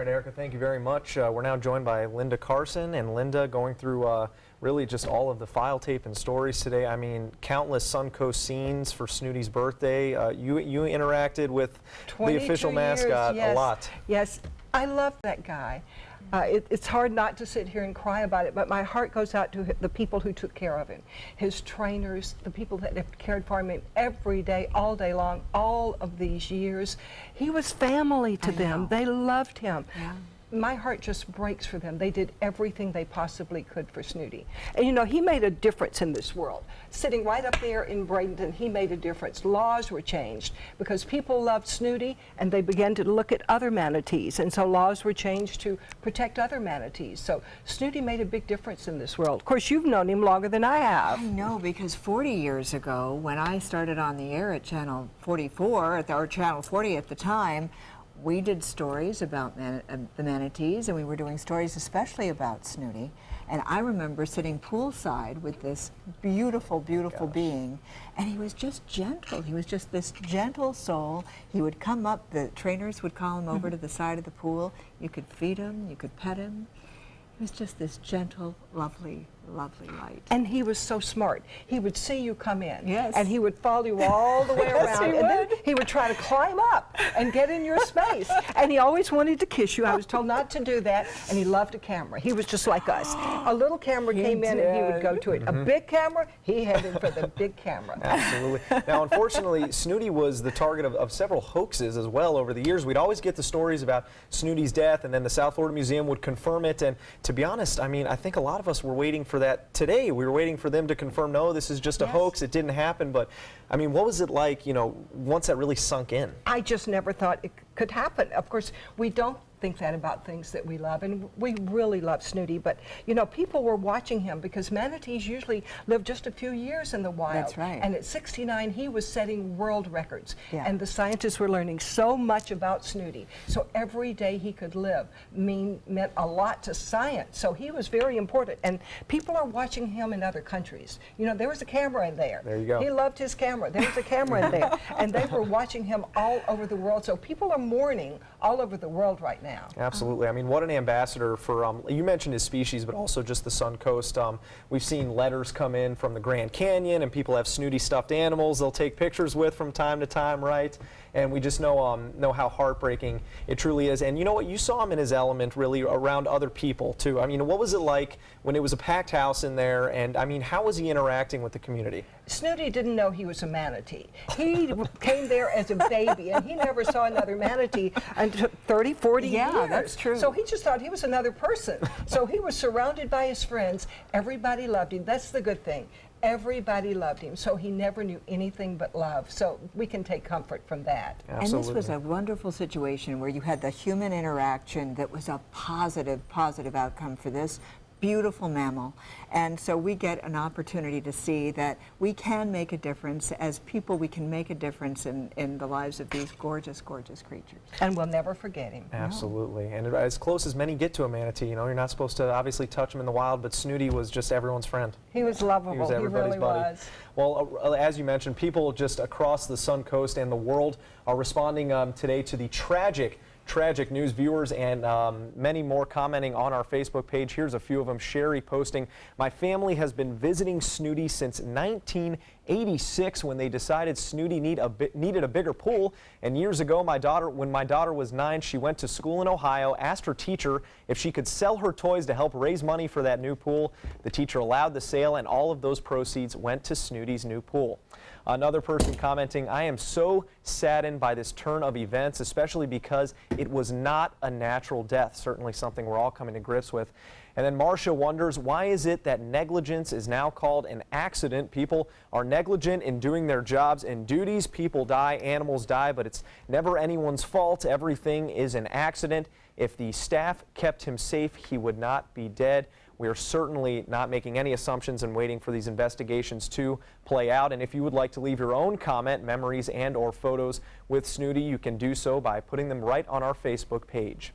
right, Erica, thank you very much. We're now joined by Linda Carson, and Linda going through really just all of the file tape and stories today. I mean, countless Suncoast scenes for Snooty's birthday. You interacted with the official mascot a lot. Yes, I love that guy. It's hard not to sit here and cry about it, but my heart goes out to the people who took care of him. His trainers, the people that have cared for him every day, all day long, all of these years. He was family to them. They loved him. Yeah. My heart just breaks for them. They did everything they possibly could for Snooty. And you know, he made a difference in this world. Sitting right up there in Bradenton, he made a difference. Laws were changed because people loved Snooty and they began to look at other manatees. And so laws were changed to protect other manatees. So Snooty made a big difference in this world. Of course, you've known him longer than I have. I know, because 40 years ago, when I started on the air at Channel 44, or Channel 40 at the time, we did stories about the manatees, and we were doing stories especially about Snooty. And I remember sitting poolside with this beautiful, beautiful being, and he was just gentle. He was just this gentle soul. He would come up, the trainers would call him over to the side of the pool. You could feed him, you could pet him. He was just this gentle, lovely, lovely light. And he was so smart. He would see you come in, yes, and he would follow you all the way around, and then he would try to climb up and get in your space. And he always wanted to kiss you. I was told not to do that, and he loved a camera. He was just like us. A little camera came in, and he would go to it. A big camera, he headed for the big camera. Absolutely. Now, unfortunately, Snooty was the target of several hoaxes as well over the years. We'd always get the stories about Snooty's death, and then the South Florida Museum would confirm it. And to be honest, I mean, I think a lot of us were waiting for that today. We were waiting for them to confirm, no, this is just a hoax, it didn't happen. But I mean, what was it like, you know, once that really sunk in? I just never thought it could happen. Of course, we don't think that about things that we love, and we really love Snooty, but you know, people were watching him because manatees usually live just a few years in the wild. That's right. And at 69 he was setting world records, and the scientists were learning so much about Snooty. So every day he could live meant a lot to science. So he was very important, and people are watching him in other countries. You know, there was a camera in there. There you go. He loved his camera. There was a camera in there, and they were watching him all over the world. So people are mourning all over the world right now. Absolutely. I mean, what an ambassador for, you mentioned his species, but also just the Suncoast. We've seen letters come in from the Grand Canyon, and people have Snooty stuffed animals they'll take pictures with from time to time, right? And we just know how heartbreaking it truly is. And you know what? You saw him in his element, really, around other people, too. I mean, what was it like when it was a packed house in there? And, I mean, how was he interacting with the community? Snooty didn't know he was a manatee. He came there as a baby, and he never saw another manatee until 30, 40 years. Yeah, that's true. So he just thought he was another person. So he was surrounded by his friends. Everybody loved him. That's the good thing. Everybody loved him, so he never knew anything but love. So we can take comfort from that. Absolutely. And this was a wonderful situation where you had the human interaction that was a positive outcome for this beautiful mammal. And so we get an opportunity to see that we can make a difference. As people, we can make a difference in the lives of these gorgeous, gorgeous creatures. And we'll never forget him. Absolutely. And as close as many get to a manatee, you know, you're not supposed to obviously touch them in the wild, but Snooty was just everyone's friend. He was lovable. He was everybody's really buddy. was. Well, as you mentioned, people just across the Suncoast and the world are responding today to the tragic news. Viewers and many more commenting on our Facebook page. Here's a few of them. Sherry posting, "My family has been visiting Snooty since 1986 when they decided Snooty needed a bigger pool. And years ago, when my daughter was 9, she went to school in Ohio, asked her teacher if she could sell her toys to help raise money for that new pool. The teacher allowed the sale, and all of those proceeds went to Snooty's new pool." Another person commenting, "I am so saddened by this turn of events, especially because it was not a natural death." Certainly something we're all coming to grips with. And then Marcia wonders, why is it that negligence is now called an accident? People are negligent in doing their jobs and duties. People die, animals die, but it's never anyone's fault. Everything is an accident. If the staff kept him safe, he would not be dead. We are certainly not making any assumptions and waiting for these investigations to play out. And if you would like to leave your own comment, memories, and/or photos with Snooty, you can do so by putting them right on our Facebook page.